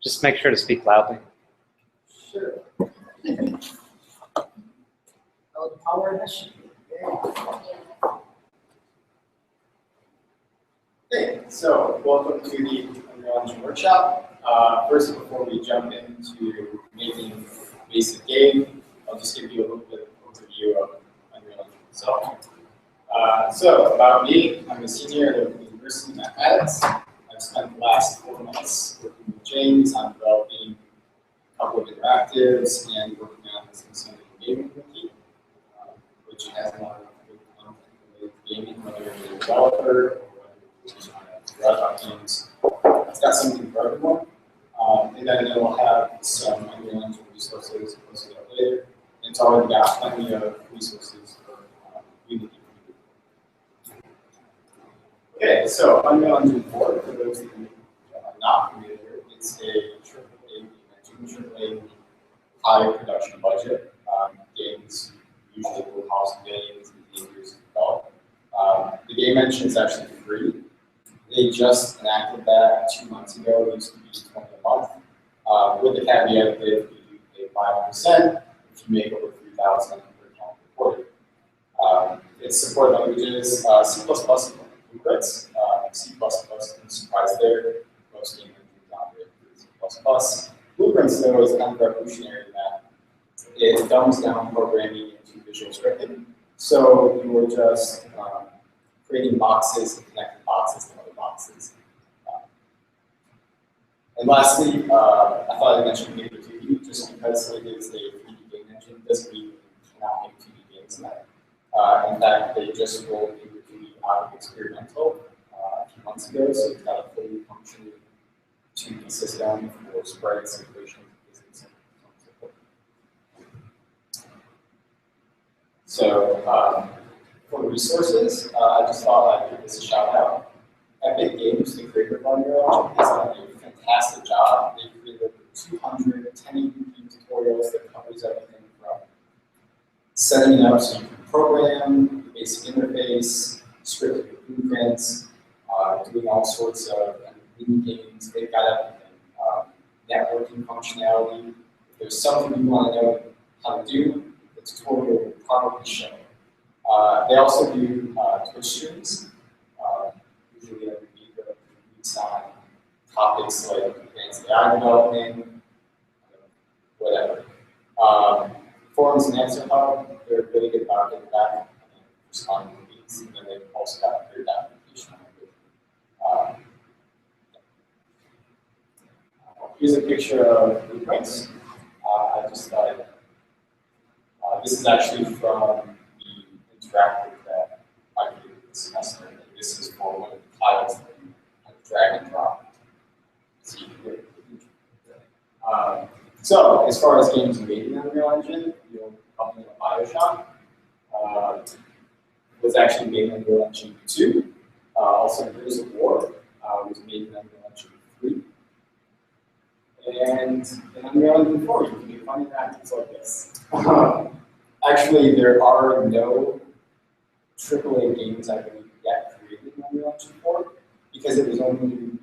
Just make sure to speak loudly. Sure. Power mission. Okay, so welcome to the Unreal Engine workshop. First, before we jump into making a basic game, I'll just give you a little bit of an overview of Unreal Engine itself. So about me, I'm a senior at the University of Mathematics. I've spent the last 4 months working with James on developing a couple of interactives and working on this extended gaming wiki, which has a lot of good content related to gaming, whether you're a developer or whether you just want to write about games. It's got something for everyone. And then it will have some Unreal Engine resources posted up later. And it's already got plenty of resources for Unity. Okay, so Unreal Engine 4, for those of you who are not familiar, it's a AAA high production budget. Games usually will cost millions and years to develop. The game engine is actually free. They just enacted that 2 months ago. It used to be $20 a month, with the caveat that you pay 5% if you make over 3,000 per calendar quarter. Its support languages C++ blueprints. C++, no surprise there. Most game engines operate with C++. Blueprints, though, is kind of revolutionary in that it dumbs down programming into visual scripting. So you were just creating boxes and connecting boxes to other boxes. And lastly, I thought I'd mention Paper 2D, just because it is a 3D game engine doesn't mean you cannot make 2D games yet. In fact, they just rolled Paper 2D out of experimental a few months ago, so it's got a fully functioning 2D system for sprites, equations, physics, and so on and so forth. So for the resources, I just thought I'd give this a shout out. Epic Games, the creator of Unreal Engine, has done a fantastic job. They created over 200 1080p tutorials that covers everything from setting it up so you can program, the basic interface, scripting blueprints, doing all sorts of mini games. They've got everything, networking functionality. If there's something you want to know how to do, the tutorial will probably show. They also do Twitch streams, usually every week or every week's on topics like advanced AI development, whatever. Forums and Answer Hub, they're really good about getting back and responding to these, and then they've also got great documentation on it. Here's a picture of blueprints. I just thought this is actually from the interactive that I created this semester. And this is for one of the tiles that you drag and drop. So you can get so as far as games made in Unreal Engine, you'll probably know Bioshock. Was actually made in Unreal Engine 2. Also, Gears of War was made in Unreal Engine 3. And in Unreal Engine 4, you can do funny interactives like this. Actually, there are no AAA games, I believe, yet created in Unreal Engine 4 because it was only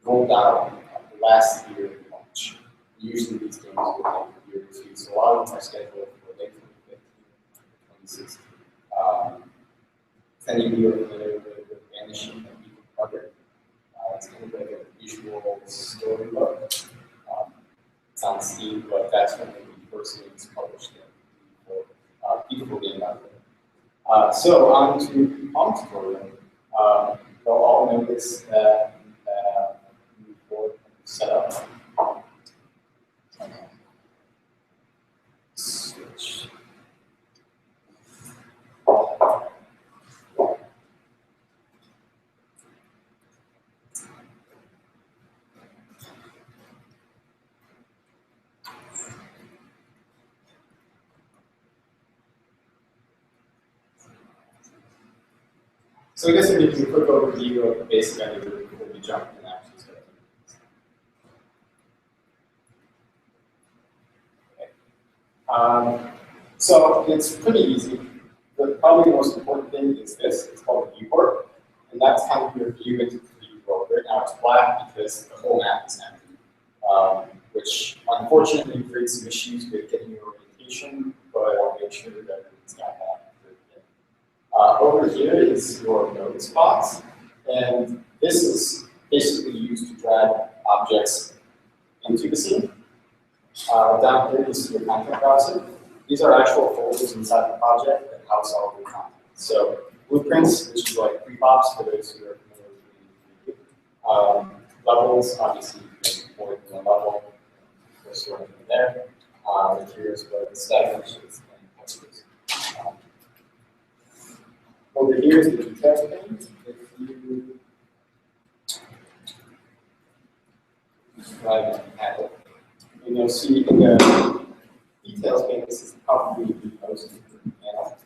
rolled out last year in March. Usually these games will take a year or two, so a lot of them are scheduled for late 2015, 2016. If any of you are familiar with Vanishing that we covered, it's kind of like a visual story book. It's on Steam, but that's when the first games published it. Beautiful game out there. So on to the prompt tutorial. They'll all notice that UE4 set up. Switch. So I guess I'll give you a quick overview of the basic idea before we jump into actually starting. Okay. So it's pretty easy, but probably the most important thing is this. It's called a viewport, and that's kind of your view into the 3D world. Right now it's black because the whole map is empty. which unfortunately creates some issues with getting your orientation, but I'll make sure that everyone's got that. Over here is your notes box, and this is basically used to drag objects into the scene. Down here, you see your content browser. These are actual folders inside the project that house all of your content. So blueprints, which is like pre-pops for those who are familiar with levels, obviously you can more than one level, we're storing them there. Materials, but static sheets and textures. Over here is the details pane. If you drag at it, and you'll see in the details pane, this is probably the most important panel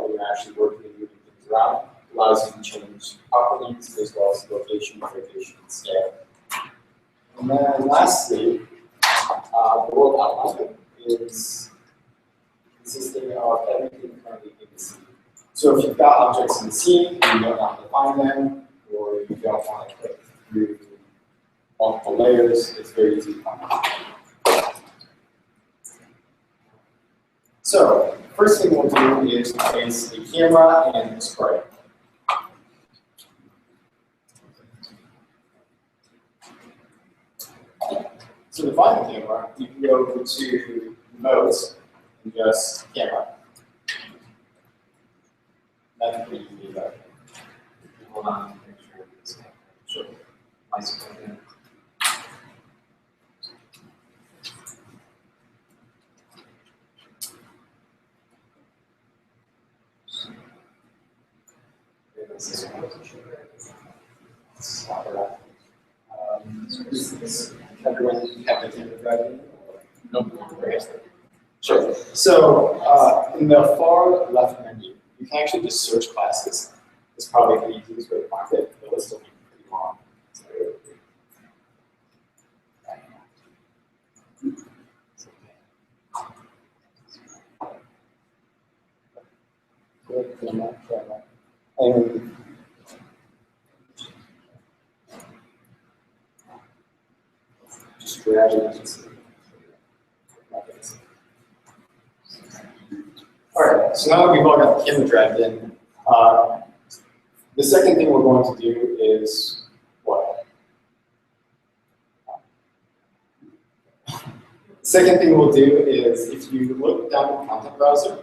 when you're actually working and moving things around. It allows you to change properties as well as location, rotation, and scale. And then lastly, the world outline is consisting of everything currently in the scene. So if you've got objects in the scene and you don't know how to find them, or you don't want to click through multiple layers, it's very easy to find them. So, first thing we'll do is place a camera and a sprite. So to find the camera, you can go over to modes and just camera. That's pretty easy, though. Hold on, make sure it's sure. Nice. Everyone have the camera driving? Nope. Sure. So in the far left menu, you can actually just search classes. It's probably the easiest way to find it, but it'll still be pretty long. And just drag it. All right, so now that we've all got the camera dragged in, the second thing we're going to do is what? The second thing we'll do is, if you look down in the content browser,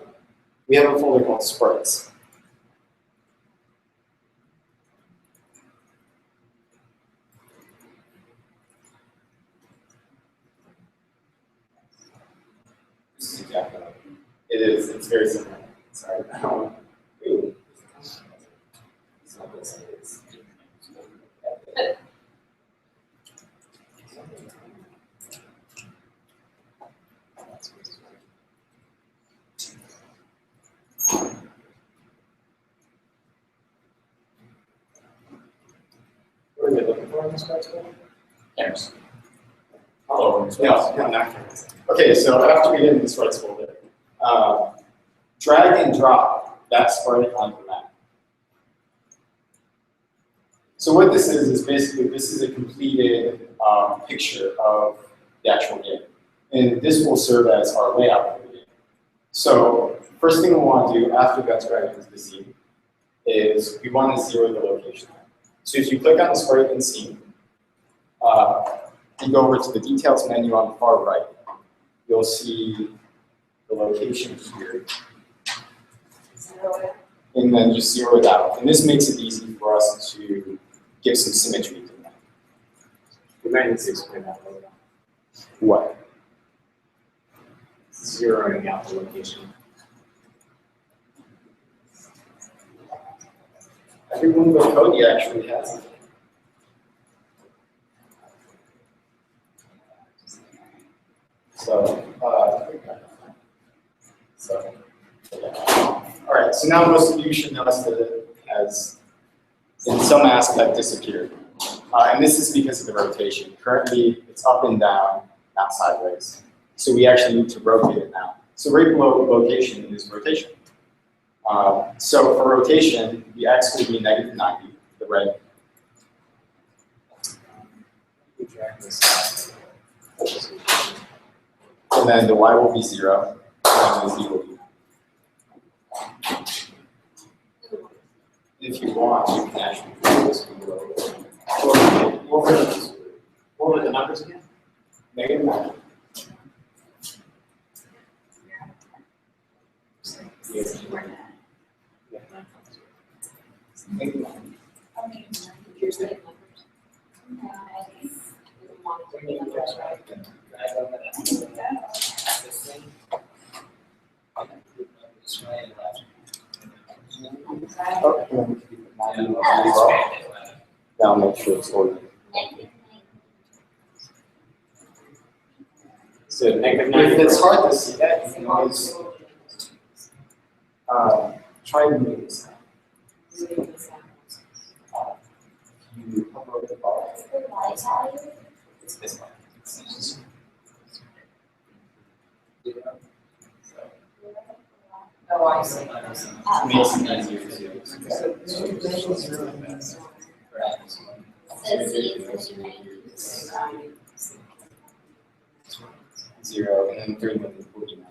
we have a folder called sprites. This is exactly what it is. It's very similar. Sorry. Ooh. It's not this. It's what are they looking for in this article? Cameras. Oh, no, not cameras. Okay, so after we get into the sprites folder, drag and drop that sprite onto the map. So what this is basically, this is a completed picture of the actual game. And this will serve as our layout for the game. So first thing we want to do after that's dragged into the scene is we want to zero the location. So if you click on the sprite in scene, and go over to the details menu on the far right, you'll see the location here. And then just zero it out. And this makes it easy for us to give some symmetry to that. We might need to explain that a little. What? Zeroing out the location. Every Windows code actually has it. So, all right, so now most of you should notice that it has, in some aspect, disappeared. And this is because of the rotation. Currently, it's up and down, not sideways. So we actually need to rotate it now. So right below location is rotation. So for rotation, the x will be -90, the red. We drag this out. and then the y will be 0, and the z will be 1. If you want, you can actually do this. What were the numbers again? Negative 9. Yes. Negative 9. Here's the numbers. Now make sure it's ordered. So negative 9. If it's hard to see that, you can always try to move this down. You hover over the bar. It's this one. Oh, I see. Makes it easier to do. Zero, and then 3 with 49.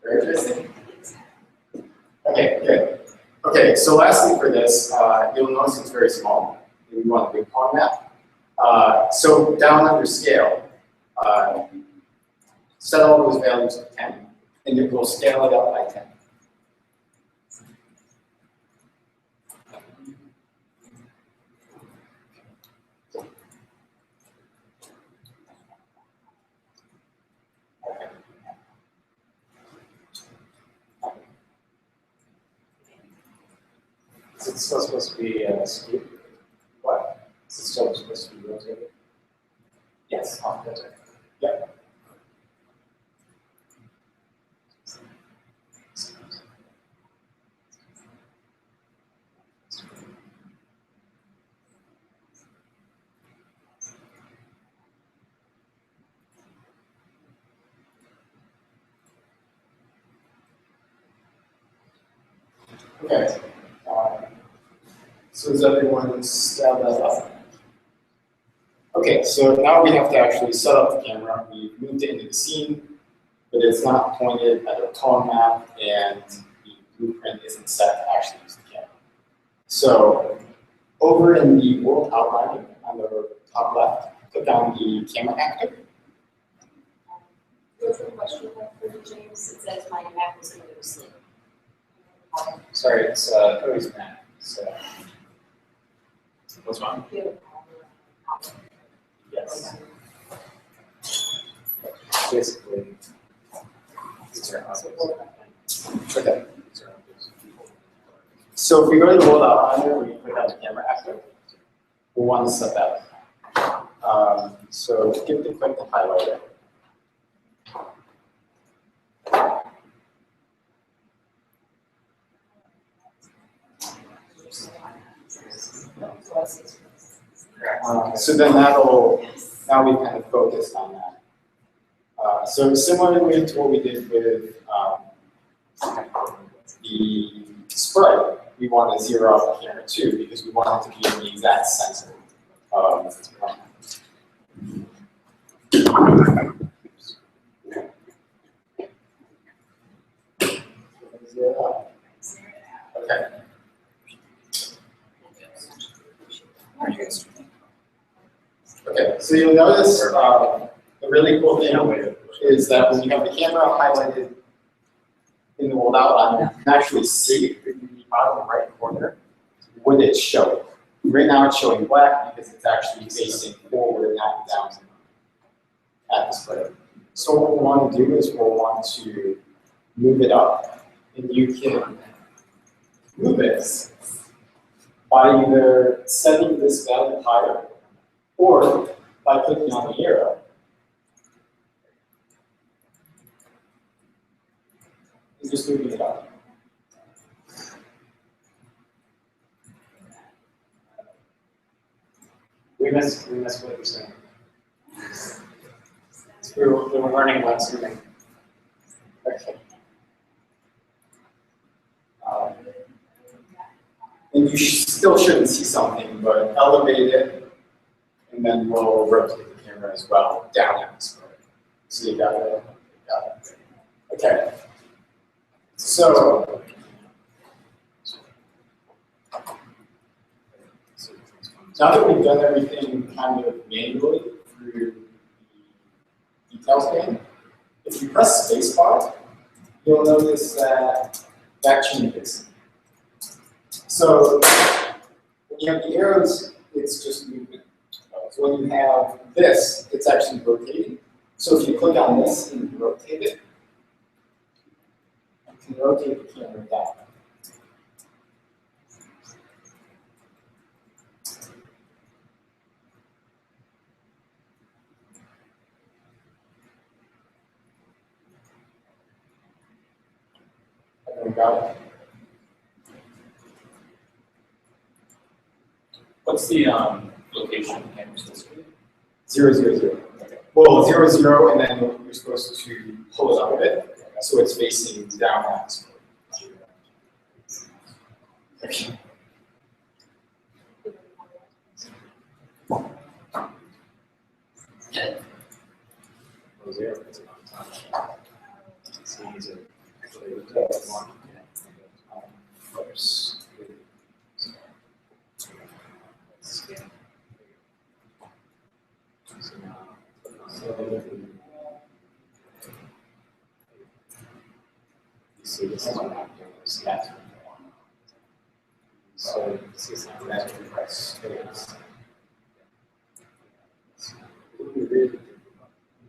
Very interesting. Okay, good. Okay, so lastly for this, you'll notice it's very small. We want a big column map. So down under scale, set all those values to 10, and it will scale it up by 10. Is it still supposed to be skewed? What? Is it still supposed to be rotated? Yes. Rotated. Yep. Okay. So does everyone scale that up? Okay, so now we have to actually set up the camera. We moved it into the scene, but it's not pointed at a column map, and the blueprint isn't set to actually use the camera. So over in the world outline on the top left, click on the camera actor. There's a question for James. It says my map is going to sleep. Sorry, it's Cody's map. So what's wrong? Yes. Basically, these are objects. Okay. These are objects. So if we go to the world outliner, we click on the camera actor. We'll want to set that up. So give the click to highlight it. So then now we've kind of focused on that. So similarly to what we did with the sprite, we want to zero out the camera too, because we want it to be in the exact center of Okay. Okay, so you'll notice the really cool thing is that when you have the camera highlighted in the world outline, you can actually see in the bottom right corner what it's showing. Right now it's showing black because it's actually facing forward, not down at the spread. So what we'll want to do is we'll want to move it up, and you can move it by either setting this value higher or by clicking on the arrow. And just moving it up. We missed what you're saying. We were learning about zooming. Okay. And you still shouldn't see something, but elevate it and then we'll rotate the camera as well down atmospheric. So you got it. Okay. So now that we've done everything kind of manually through the details pane, if you press spacebar, you'll notice that that changes. So when you have the arrows, it's just movement. So when you have this, it's actually rotating. So if you click on this and you rotate it, you can rotate the camera down. Everyone got it? What's the location of the camera's history? 0, 0, 0. Okay. Well, 0, 0, and then you're supposed to pull it up a bit, so it's facing down atmosphere. Okay. Oh, 0, it's not time. So these are actually one. First. So now, you see this is what I'm doing. That's so this is how that's press.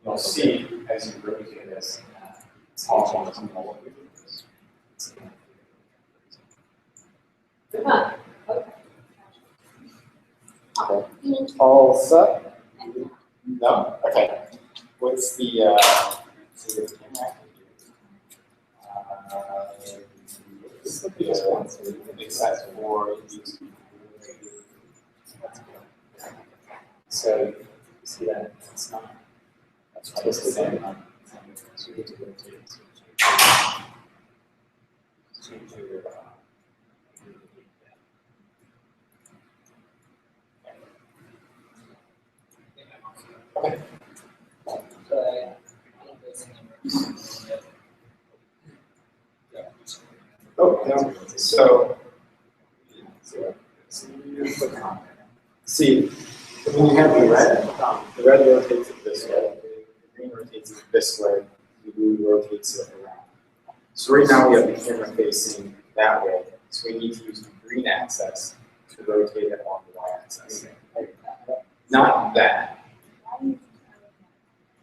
You'll see as you rotate this, it's all on All set? No? Okay. What's the this would be a one, so it makes sense for these. So you see that it's not. That's why it's the same. So you need to rotate. Change your okay. Oh, no. So, see, when you have the red rotates it this way, the green rotates it this way, the blue rotates it around. So right now we have the camera facing that way, so we need to use the green axis to rotate it along the y-axis. Not that.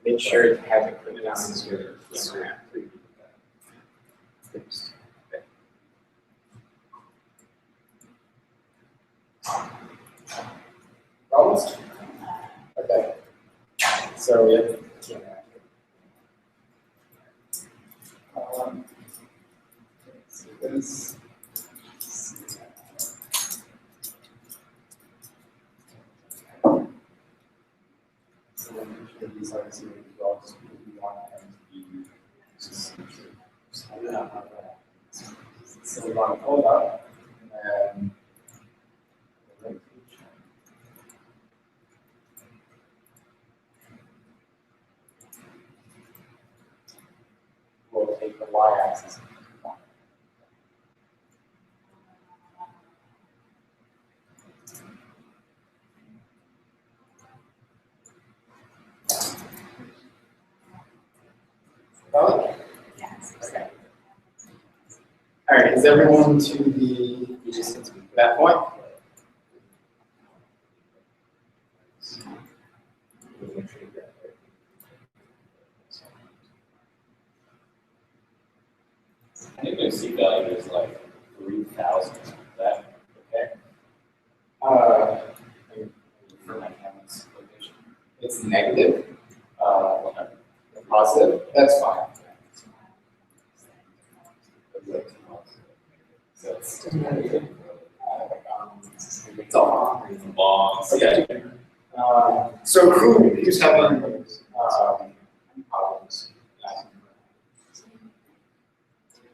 Make sure to have it put down as your camera. Almost? Okay. So we have the camera. So this. So then these are the series results. We want them to be just so we want to pull it up and we'll take the y-axis. Okay. All right, is everyone to that point? I think their C value is like 3,000. Is that okay? For my camera's location. It's negative. Positive. That's fine. It's all Long. okay. So who's having problems?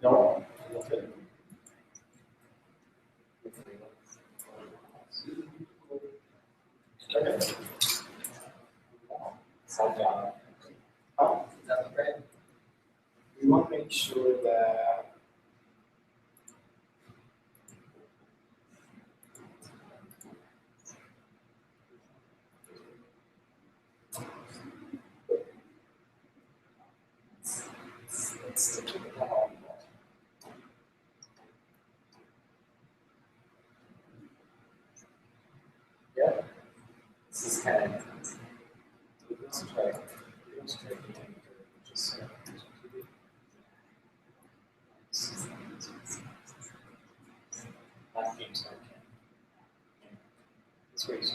No. Okay. Okay. We want to make sure that Yeah. This is kind of. Let's try the anchor, just not games like that. This way is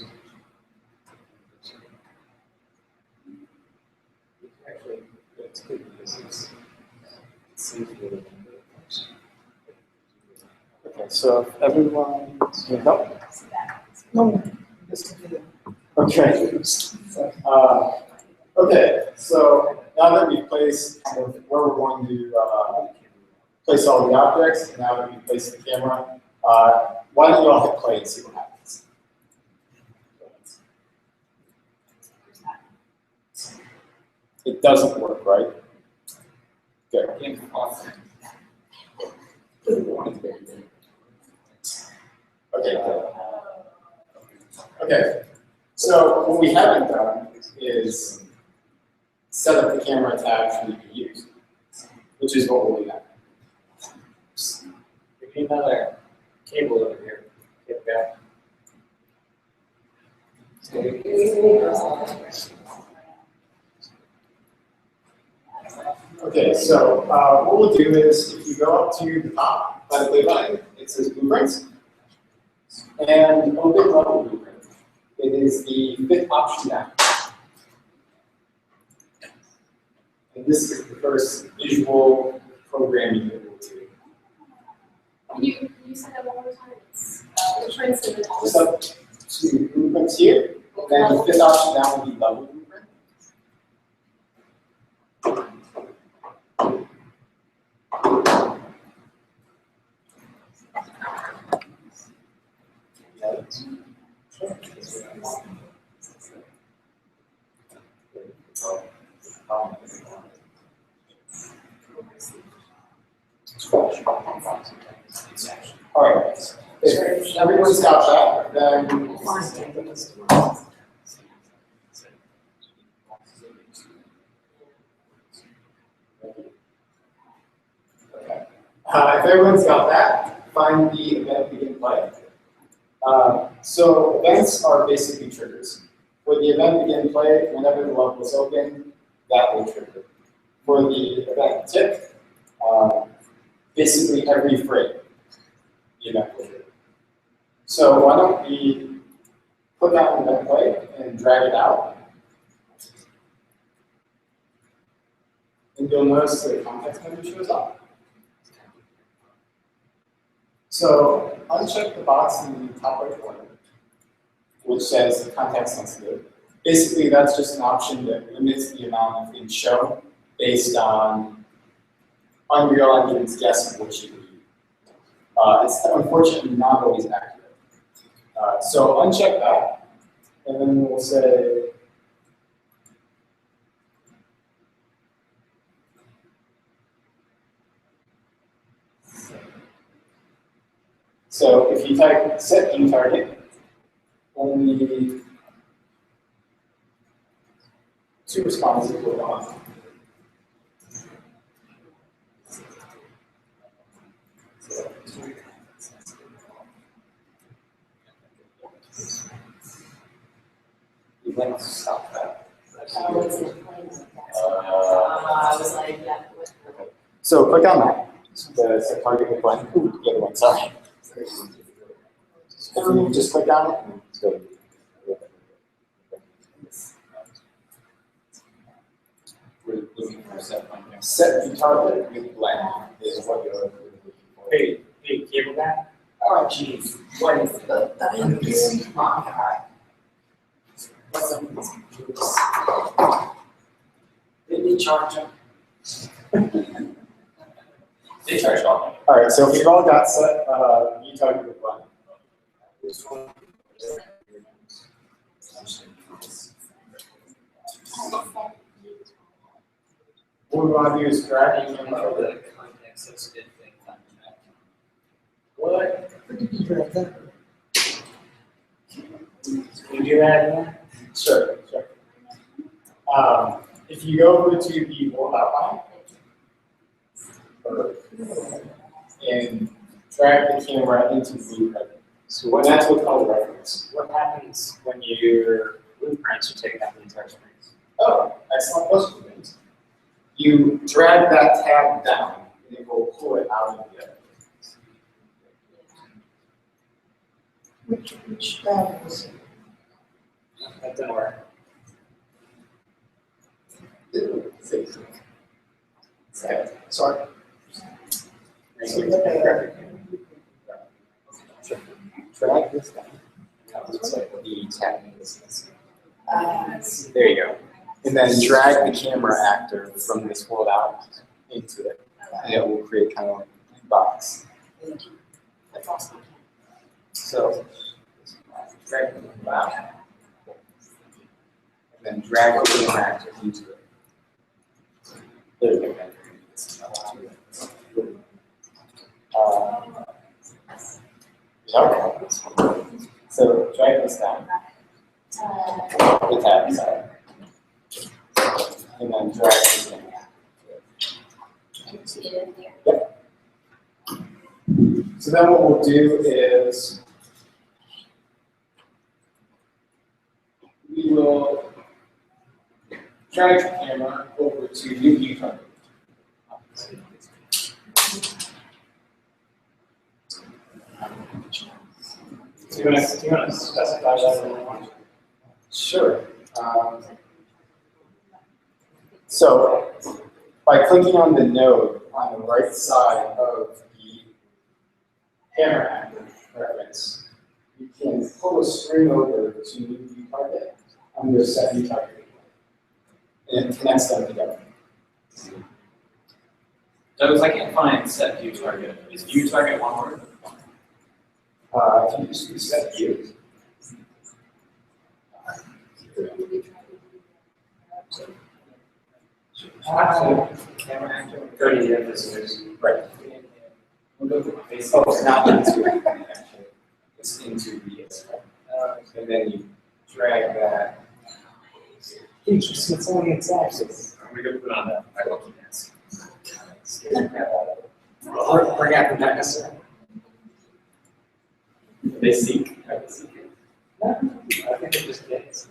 actually it's good because it's safe for the okay, so if everyone no. Okay. Okay, so now that we've placed kind of where we're going to place all the objects, and now that we've placed the camera, why don't you all hit play and see what happens? It doesn't work, right? Good. Okay, good. Okay, so what we haven't done is set up the camera to actually be used, which is what we'll do now. We need another cable over here. Get back. Okay, so what we'll do is if you go up to the top by the play button, it says blueprints, and open level blueprint. It is the 5th option down. And this is the first visual programming that we'll do. Can you say that one more time? It's blueprints in the Just up to blueprints here, then the 5th option down will be level blueprint. All right. If everyone's got that, then okay. If everyone's got that, find the event begin play. So events are basically triggers. For the event begin play, whenever the level is open, that will trigger. For the event tick, basically every frame, the event will trigger. So why don't we put that in event play and drag it out. And you'll notice the context menu shows up. So uncheck the box in the top right corner, which says context sensitive. Basically, that's just an option that limits the amount of things shown based on Unreal Engine's guess of what you need. It's unfortunately not always accurate. So uncheck that, and then we'll say so if you type set view target, only 2 responses will come up. You want to stop that. I was like, yeah. Okay. So click on that. The set target will blank. Ooh, the other one, sorry. And you just click on it. So, We're looking for set point. set the target with blank is what you're looking for. Hey, cable guy? Oh, jeez. What is the what's up? Did they charge him? They charge all. All right, so we've all got set view target with blank. What we want to do is drag the camera over. The context of spin thing. What? Can you do that? Sure, sure. If you go over to the world outline and drag the camera into the blueprint. So what, That's what's called a reference. what happens when your blueprints are taken out the entire screen? Oh, excellent question. You drag that tab down and it will pull it out of the other. Which tab is it? That didn't work. Sorry. Drag this down. It's like the tab in this. There you go. And then drag the camera actor from this world out into it. And it will create kind of like a box. That's awesome. So drag the camera out. And then drag the camera actor into it. There you go. Okay. So drag this down. The tab side. And then drag this down. Yep. So then what we'll do is we will drag the camera over to new view target. Do you want to specify that a little more? Sure. So by clicking on the node on the right side of the camera actor reference, you can pull a string over to new view target under set view target. And it connects them together. Douglas, I can't find set view target. Is view target one word? If you just do set view. Camera actor. Go to the emphasis. Right. Oh, it's not into it, actually. It's into the and then you drag that. Interesting, it's only its axis. I'm going to go put on that. I will keep asking. Bring out the dinosaur. They seek. I think it just gets.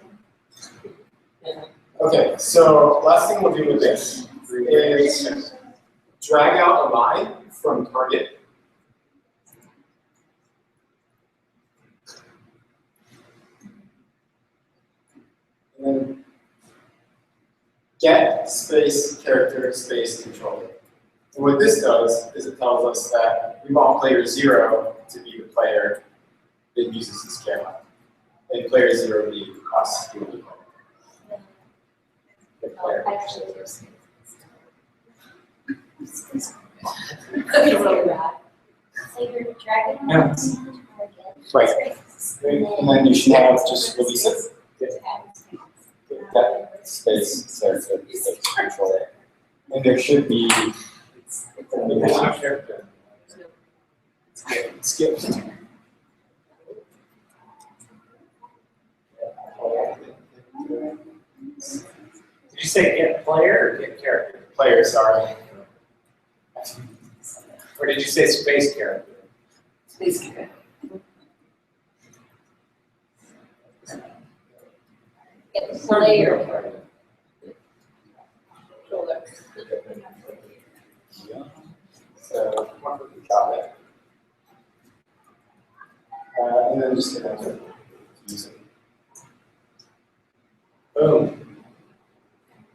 Okay, so last thing we'll do with this is drag out a line from target. And then get space character space controller. And what this does is it tells us that we want player 0 to be the player that uses this camera. And player 0 be us who will be the player. Okay, so bad. So you're dragging Yeah. on to the target. Right. And then you should have just release it. That space character space controller. And there should be character. Skip. Did you say get player or get character? Player, sorry. Or did you say space character? Space camera. Get the player controller. So, got it. And then just hit enter. Use it. Boom.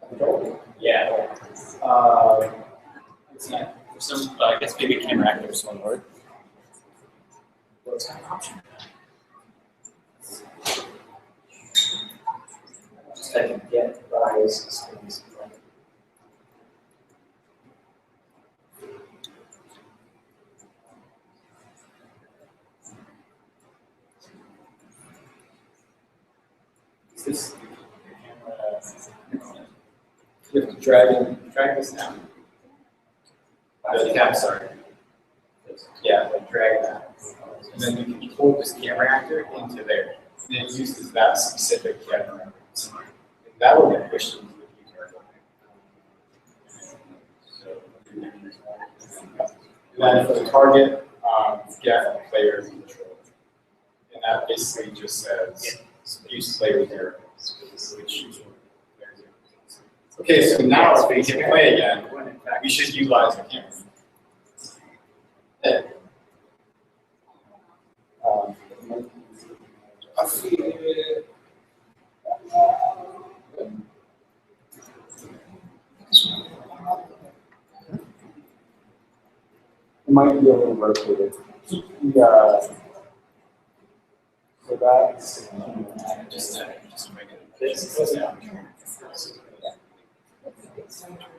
Control. Yeah. It's not. For some, I guess maybe camera actor is one word. What's that option? Just type in get rise space. Is this the camera drag this down. The cap, sorry. Yeah, like drag that. And then you can pull this camera actor into there. And it uses that specific camera. And that will get pushed into the user. And then for the target, get player control. And that basically just says use player 0. Okay, so now if we can play again, we should utilize the camera. Yeah. It might be a little rotated. Keep the, so that's just make it.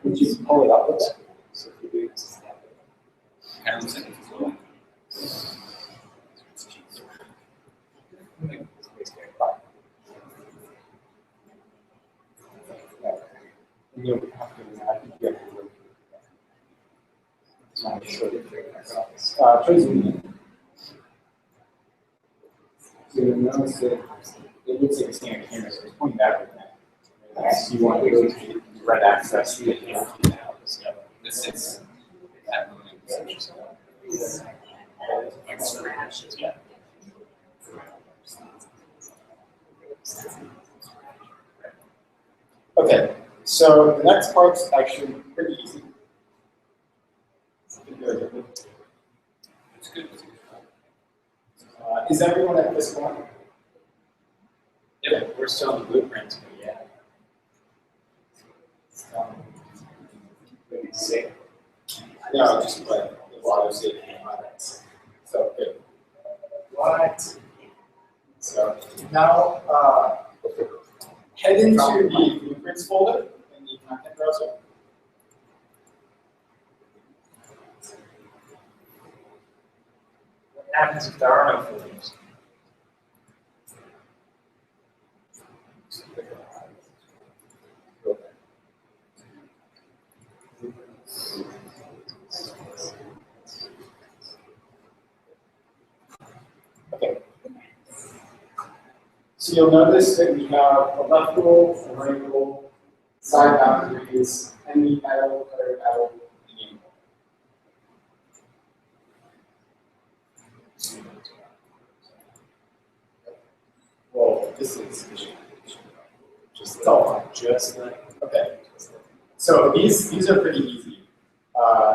Would you pull it up a bit? And you have to, I think you have to look. Not sure. Try zooming in. So you'll notice that it looks like a standard camera, so it's pointing that way. So you want to go to red access to the camera. This is okay, so the next part's actually pretty easy. It's good. Is everyone at this point? Yeah, we're still in the blueprint, but yeah. Maybe say. No, just like the water safety. So good. What? So now head into the blueprints folder in the content browser. What happens if there are no folders? Okay. So you'll notice that we have a left goal, a right goal, side boundaries, enemy battle, player battle, and game goal. Well, this is just like okay. So these are pretty easy.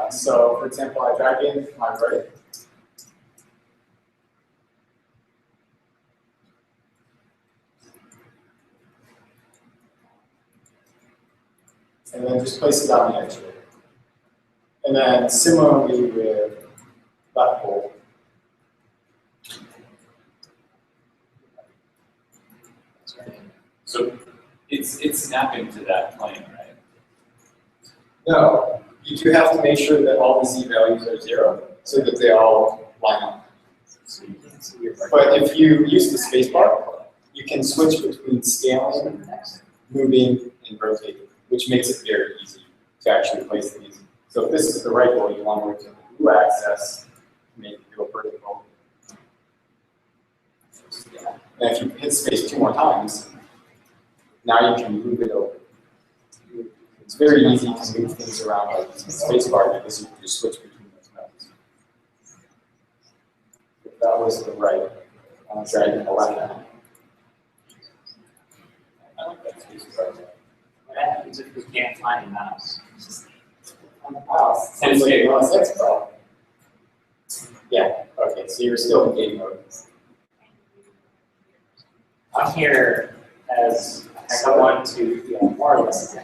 So for example, I drag in my right. And then just place it on the edge here. And then similarly with left pole. So it's snapping to that plane, right? No, you do have to make sure that all the z values are 0 so that they all line up. But if you use the spacebar, you can switch between scaling, moving, and rotating, which makes it very easy to actually place these. So if this is the right goal, you want to work to the blue axis, make it go vertical. And if you hit space 2 more times, now you can move it over. It's very easy to move things around like the spacebar because you can just switch between those modes. If that was the right, I'm dragging the left hand. I like that spacebar. What happens if we can't find a mouse? On the mouse. Sounds like a sex problem. Yeah, okay, so you're still in game mode. I'm here as someone to more or less.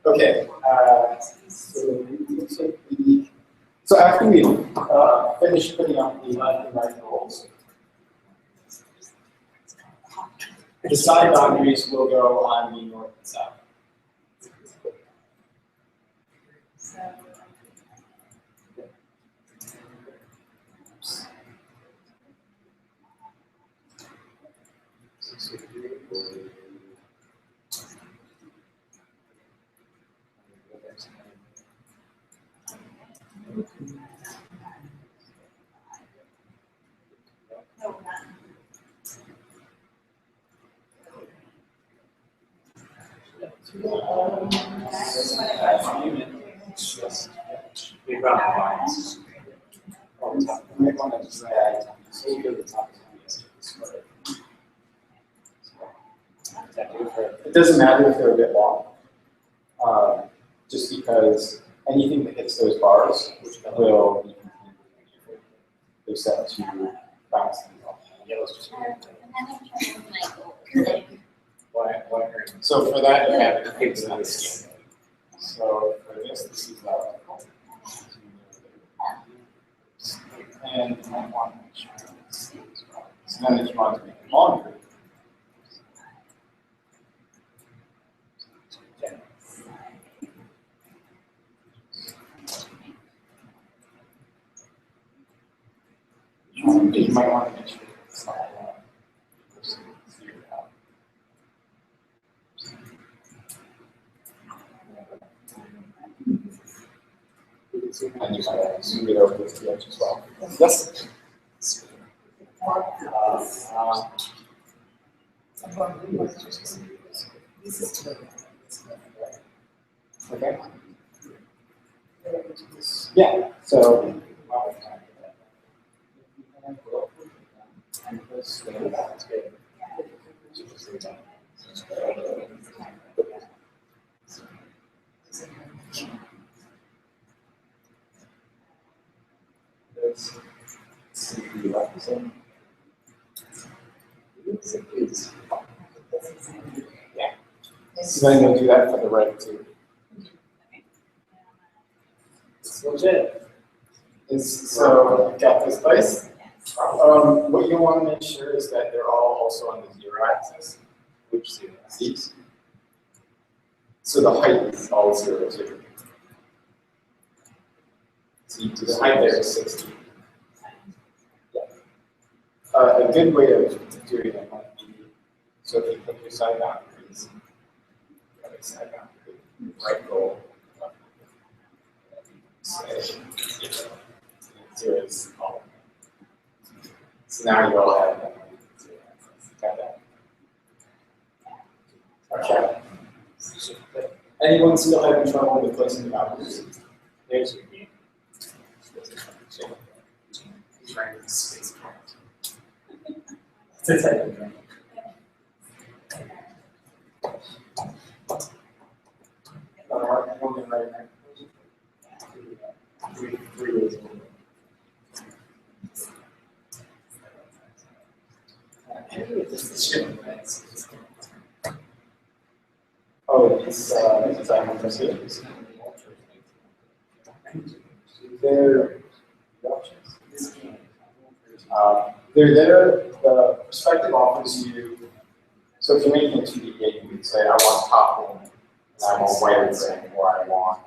Okay, so after we finish putting up the left and right goals, the side boundaries will go on the north and south. It's just, we run lines. All the time. You might want to just add, So you go to the top. it doesn't matter if they're a bit long. Just because anything that hits those bars will be they're set to bounce them off. Yellow's just. Like, Why are So for that, you have to you? fix this. So for this is level. And you might want to make sure it's as well. So then if you want to make it longer, you might want to make sure it's not zeroed out. And you might have to zoom it over with the edge as well. Yes? Okay. Yeah, so. That's good. Yeah. So then you'll do that for the right too. It's legit. So you've got this place. What you want to make sure is that they're all also on the zero axis. Which zero? These. So the height is all 0, 0. So you do the height there is 60. Yeah. A good way of doing it might be, so if you put your side boundaries, side boundary, right goal, say 0. 0 is all. So now you all have that. Got that? Okay. Anyone still having trouble with placing the boundaries? There's your game. Trying to space point. It's a type of game. Three days old. Oh, it's design procedures. They're there, the perspective offers you, so if you're making a 2D game, you can say, I want top one, and I want wider frame, or I want,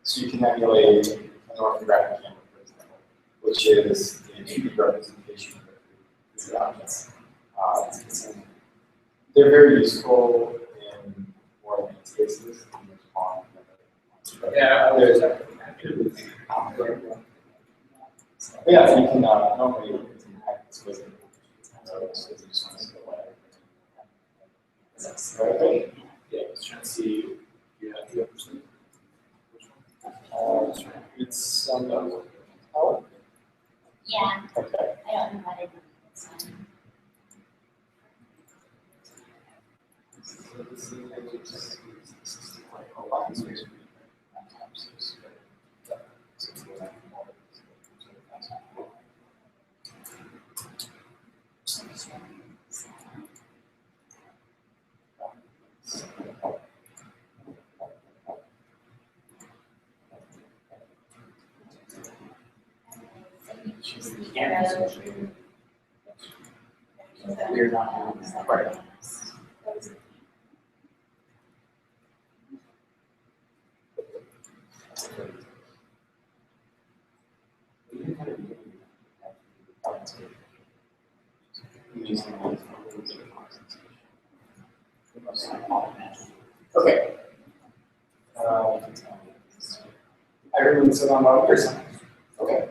so you can emulate an orthographic camera, for example, which is the 2D representation of the objects. They're very useful in more advanced cases. Yeah, There's yeah, you can normally impact this with right? Yeah, I was trying to see. Yeah, It's oh, yeah, okay. I don't know why they did this one. Choose the arrow. We're not right. Okay. Everyone sit on one person. Okay.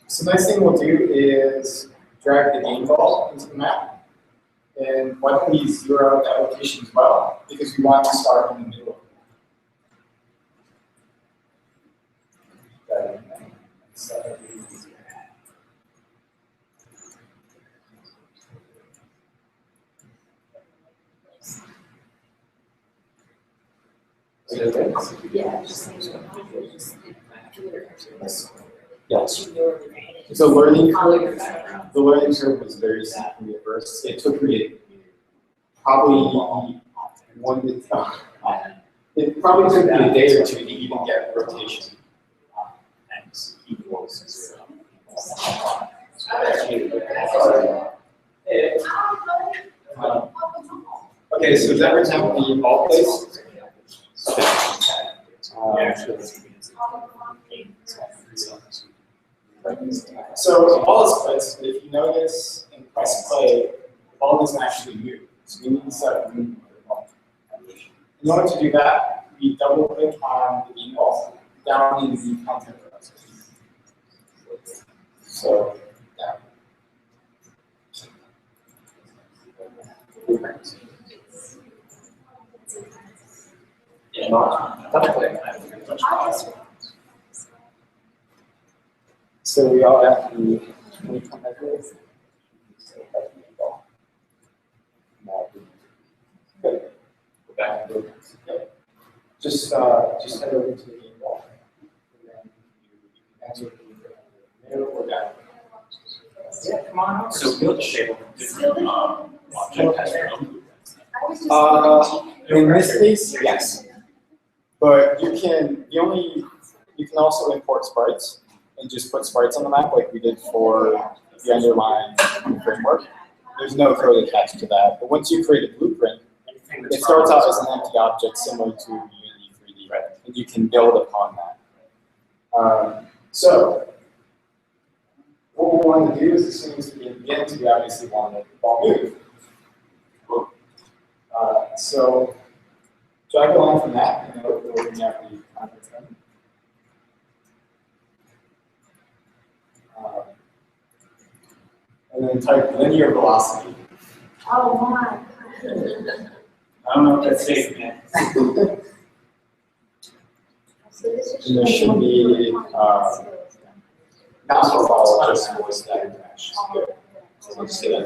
So next thing we'll do is drag the game ball into the map. And why don't we zero out that rotation as well? Because we want to start in the middle. Yeah, just Yes. So learning curve, the learning curve was very steep for me at first. It took me probably it probably took me a day or two to even get rotation. X equals 0. Okay, so is that what's happening in all place? So the ball is placed, but if you notice in press play, the ball doesn't actually move. So we need to start moving the ball. In order to do that, we double click on the game ball down in the content process. So down. So we all have to come back with. Good. Go back to the just head over to the game ball. And then you answer the middle or down. Yeah, come on. So build shape different object has your own blueprints. In this case, yes. But you can also import sprites and just put sprites on the map like we did for the underlying framework. There's no code attached to that. But once you create a blueprint, it starts out as an empty object similar to Unity 3D, and you can build upon that. So what we want to do is, as soon as we begin to, we obviously want the ball move. So drag a line from that, and we're looking at the context then. And then type linear velocity. Oh my. I don't know if that's safe, man. And there should be not for all, just voice that interaction. So let's say that.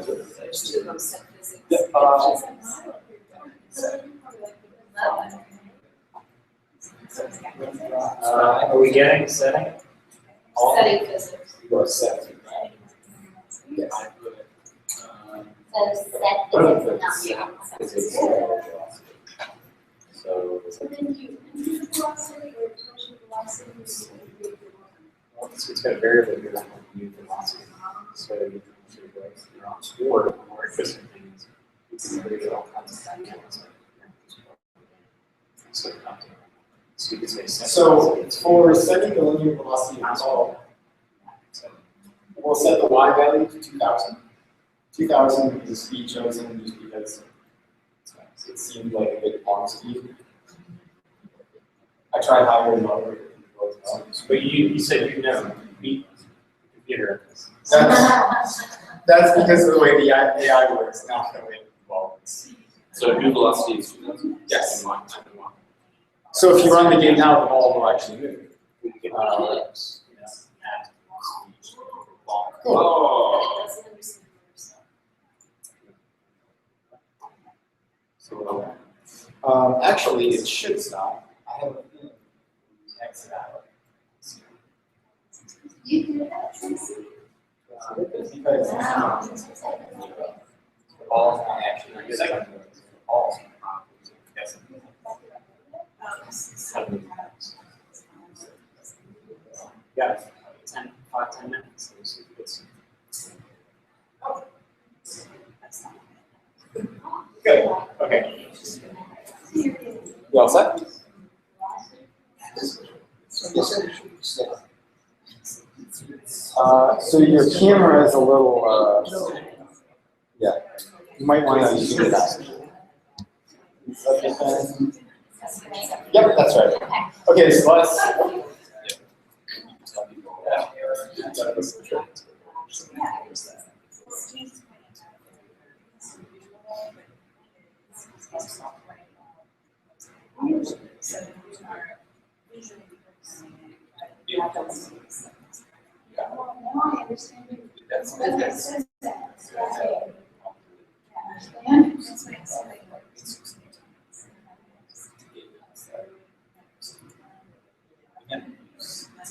Are we getting setting? Setting physics. You are set. Yes. So set is not. So then you velocity or torsion velocity. it's got a variable here that will use velocity. So you can go your more interesting things. It's all kinds of dynamics. So you could say So for setting the linear velocity of the ball, we'll set the y value to 2,000. 2,000 is the speed chosen just because it seemed like a bit long speed. I tried higher and lower. But you said you never beat the computer. That's because of the way the AI works, not the way the ball works. So new velocity is 2000. Yes. So if you run the game now, the ball will actually move. Oh. Actually, it should stop. I have a feeling. Exit out. You do that, Tracy? Because the ball's not actually second. The ball's yes. 10 minutes. Good. Okay. You all set? So your camera is a little, yeah, you might want to zoom it out. Yep, that's right. Okay, so let's. Now I understand it. That's That's what it says that. that's Right. I understand. That's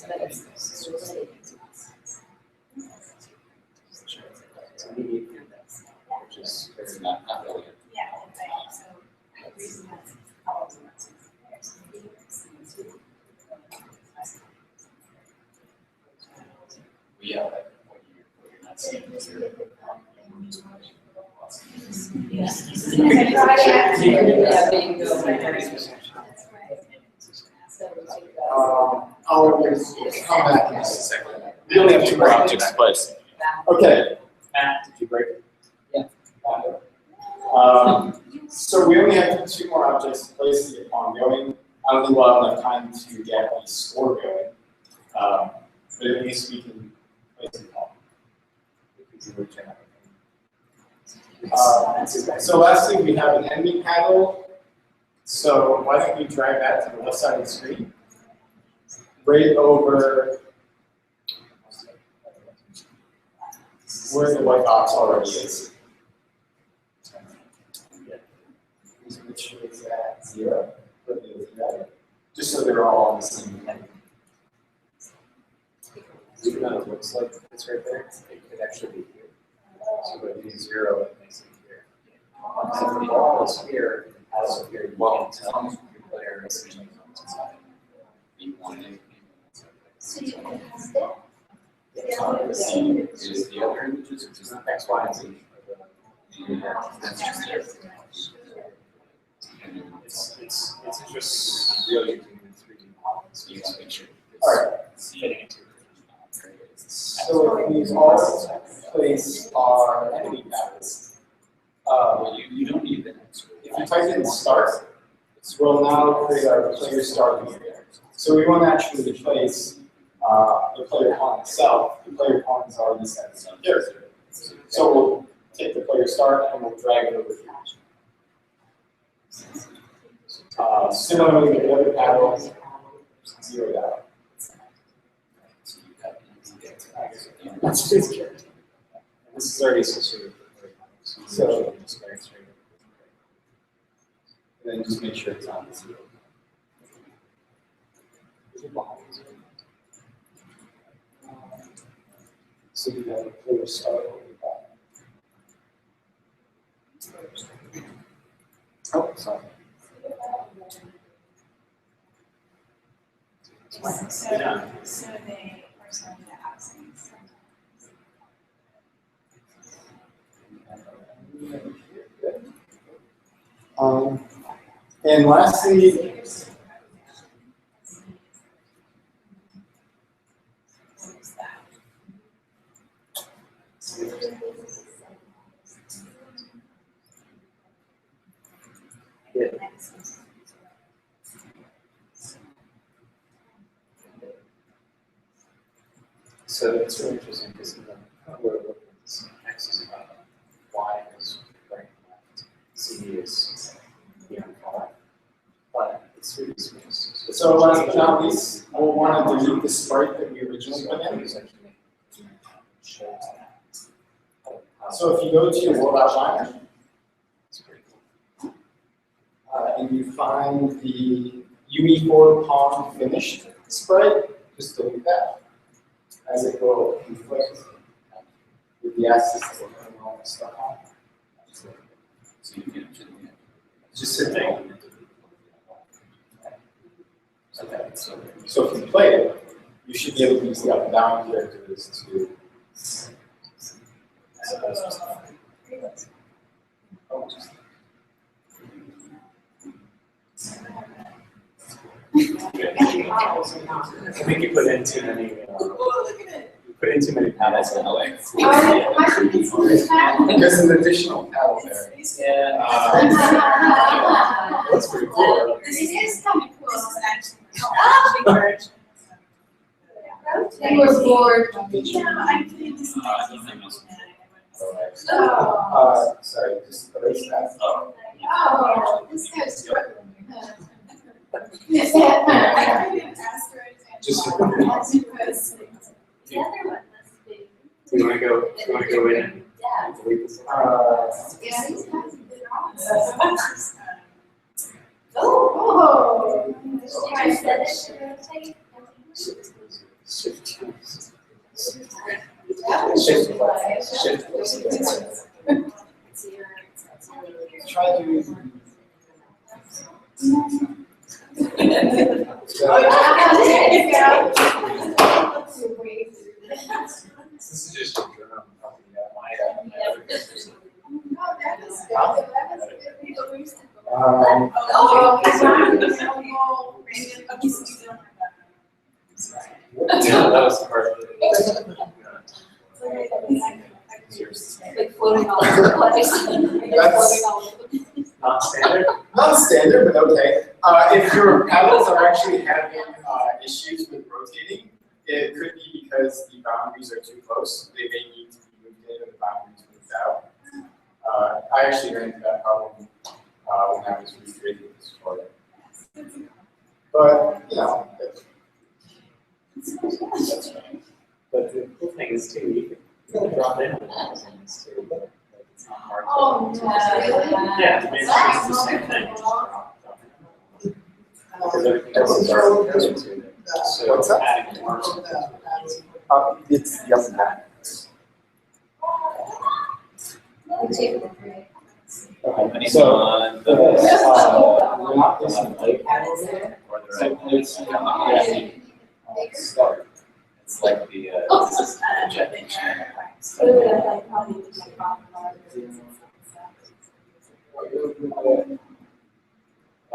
what it says. So we need which is very not really. Yeah, right. So the reason that's how We have like what you're not seeing here. I'll come back in a second. We only have two more objects, but Okay, Matt, did you break it? so we only have two more objects to place the ongoing. I don't think we'll have enough time to get the score going. But at least we can place it on. So lastly, we have an enemy paddle. So why don't we drag that to the left side of the screen? Right over where the white box already is. Which is at 0. Put it at 0, just so they're all on the same line. Even though it looks like it's right there, it could actually be here. So if you 0, it makes it here. So if the ball is here, and the paddle is here, you can tell your player is inside. you want it. So you can have that. Is the other images or just X, Y, and Z. that's just there. It's just really using the 3D model, so you want to make sure All right. it's fitting into it. So if we all place our enemy paddles, You don't need that. if you type in start, we'll now create our player start area. So we won't actually place the player pawn itself. The player pawn is already set as a character. So we'll take the player start and we'll drag it over here. Similarly with the other paddle, 0 out. That's his character. This is already associated with the So- just very straight. And then just make sure it's on the 0. So we have a player start over that. Oh, sorry. So they are some of the absence. And lastly, So it's really interesting because we're looking at this X is about Y is right and left, Z is beyond 5, but it's 3D space. so last but not least, we'll want to delete the sprite that we originally put in. So if you go to your world outline, and you find the UE4 pawn finished sprite, just delete that, as it will conflict with the axis that we're putting all this stuff on. So you can Just sit there. okay, so So if you play it, you should be able to use the up and down characters to. I think you put in too many, you put in too many paddles in LA. There's an additional paddle there. That's pretty cool. This is kind of cool. This is actually. They were bored. Yeah, I did this. nothing else. Sorry, just erase that. Oh, this guy's struggling. I put in asteroids Just The other one was big. Do you want to go in and delete this? Yeah, he's kind of big on. Oh. Try to set it to rotate. Try doing. This is just a journal. Yeah, that was hard. Like floating all over the place. That's- Not standard? Not standard, but okay. If your paddles are actually having issues with rotating, it could be because the boundaries are too close. They may need to be moved in or the boundaries moved out. I actually ran into that problem when I was recreating this tutorial. But, you know, that's fine. But the cool thing is too, you can drop in on this too, but it's not hard to. Oh, no. Yeah, I mean, it's just the same thing. Just drop in. Because everything else is already coded to it. So What's that? adding more. It's the up and down. So, on the, it's like the,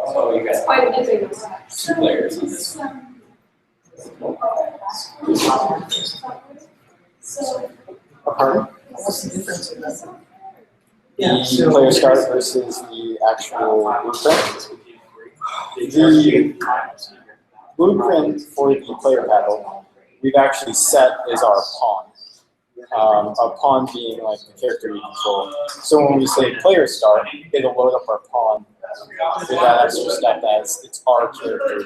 so you got Quite a bit. two layers on this one. Pardon? What's the difference in that? The player start versus the actual blueprint. The blueprint for the player paddle, we've actually set as our pawn. A pawn being like the character we control. So when we say player start, it'll load up our pawn with that extra step as it's our character we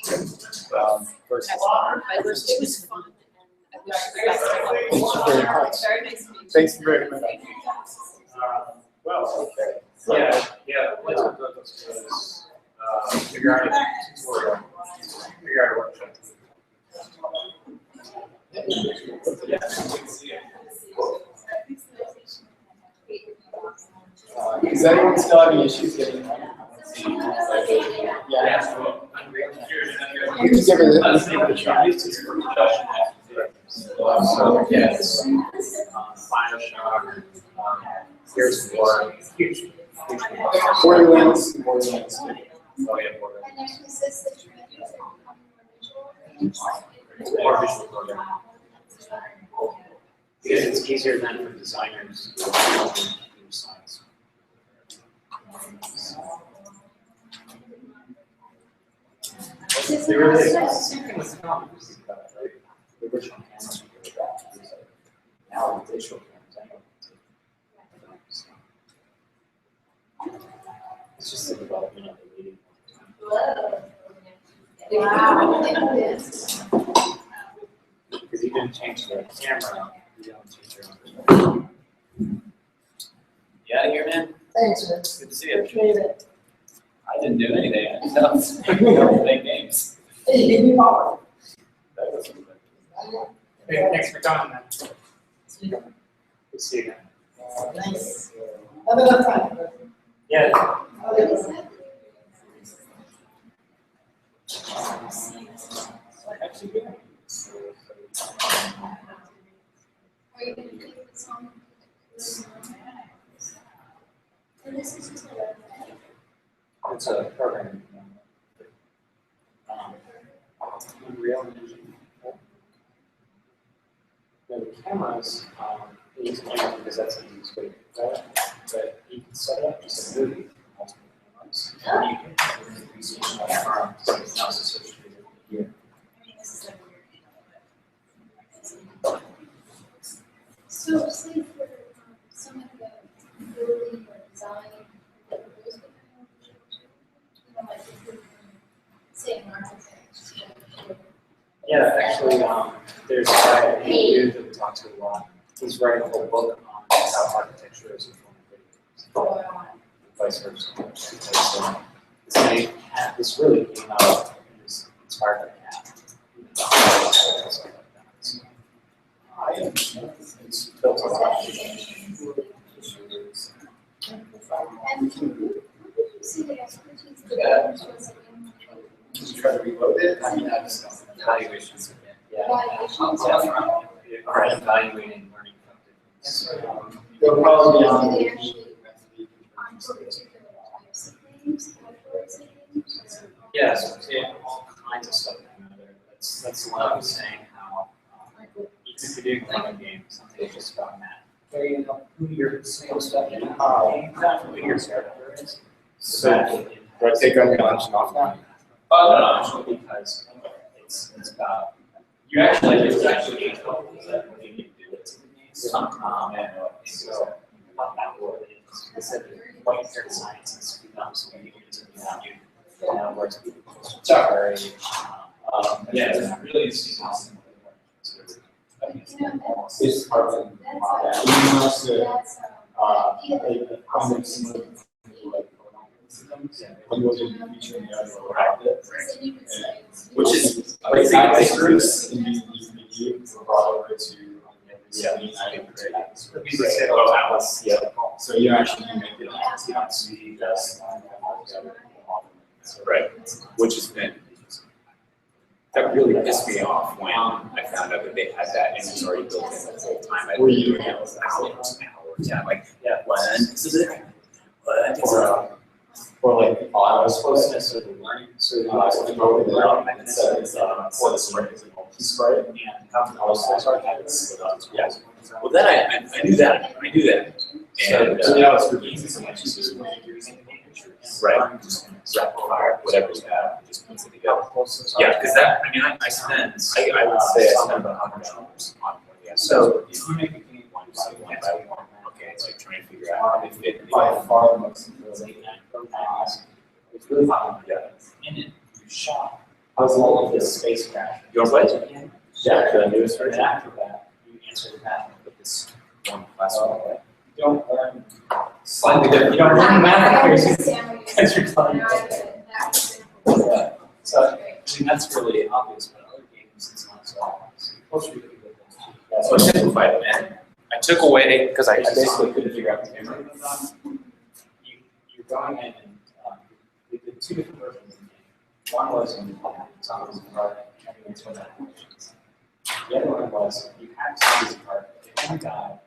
control. Versus It was fun. I wish you guys Thank you very much. Very nice to meet you. Thanks very much. Well, okay. Yeah, let's go to this, figure out a tutorial, figure out a workshop. Does anyone still have any issues getting on? Yeah. You can give it a try. So, yes, Final Shock, here's for huge. Borderlands. Oh, yeah, Borderlands. More visual program. Because it's easier than for designers to do science. They really, it's the same thing with comics, right? The original cameras were really bad. Now with digital cameras, I know. It's just the development of the medium. Because you didn't change the camera, you don't change your own. You out of here, man? Thanks, man. Good to see you. Made it. I didn't do anything. I just played games. Hey, That was Hey, thanks for coming, man. Good to see you again. nice. Have a good time. Yeah. actually good. Are you gonna keep this on? And this is just a. It's a program. Unreal Engine. The cameras, you use cameras because that's the easiest way to do that. But you can set it up just a movie with multiple cameras. And you can use each one arm, so it's not associated here. So say for some of the building or design, like those kind of, you know, like if you're, say an architect, Yeah, actually, there's a guy at EU that we talked to a lot. He's writing a whole book on how architecture is informing video games. Vice versa. Because this really came out and was inspired by cat. It's built on that. And who did you see the expertise? Did you try to reload it? I mean, I just don't. Evaluations again. Yeah. Evaluations? All right, evaluating learning effectiveness. They'll probably be on Do the. they actually on particular types of games, categories of games? Yes, yeah, all kinds of stuff in there. That's what I was saying, how even if you're doing learning games, something just about math. Who your supposed to be, exactly who your character is. So, do I take on your lunch and off now? No, because it's about, you actually, it's actually eight levels that you need to do it. And so, about that word is, it's a white haired sciences becomes when you get to the value. Where it's very, yeah, it's really awesome. It's hard to. That's You must, that's like, similar to like, when you was featuring the other around it, which is like science groups in these media were brought over to so you actually make it Right, which has been, that really pissed me off when I found out that they had that and it was already built in the whole time. Were you doing it? Hours, yeah, like, when is it? When is it? or like I was supposed to sort of learning, sort of learning mechanisms for the spray, is it multi-spray? and how to also start habits. Yeah. Well, then I knew that, And, So yeah, it's pretty easy, so much easier. right, just rapid fire, whatever you have, just puts it together. Yeah, because that, I mean, I would say I spent about $100 on one of the episodes. So if you make a game One by one, okay, it's like trying to figure out how they fit. By far the most late night programs, it's really hot. Yeah. In it, you shot. How's All all of this space crash. Your place? Yeah, the newest version. And after that, you answer the path with this one class. You don't learn slightly different. You don't learn math because you're telling me. So, I mean, that's really obvious, but other games, it's not so obvious. Most people do it. So I simplified it, man. I took away, because I basically couldn't figure out the camera. You're going in and we did two different versions of the game. One was in zombies and heart, everyone's with animations. The other one was you had zombies and heart, they only died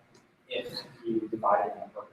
if you divided them apart.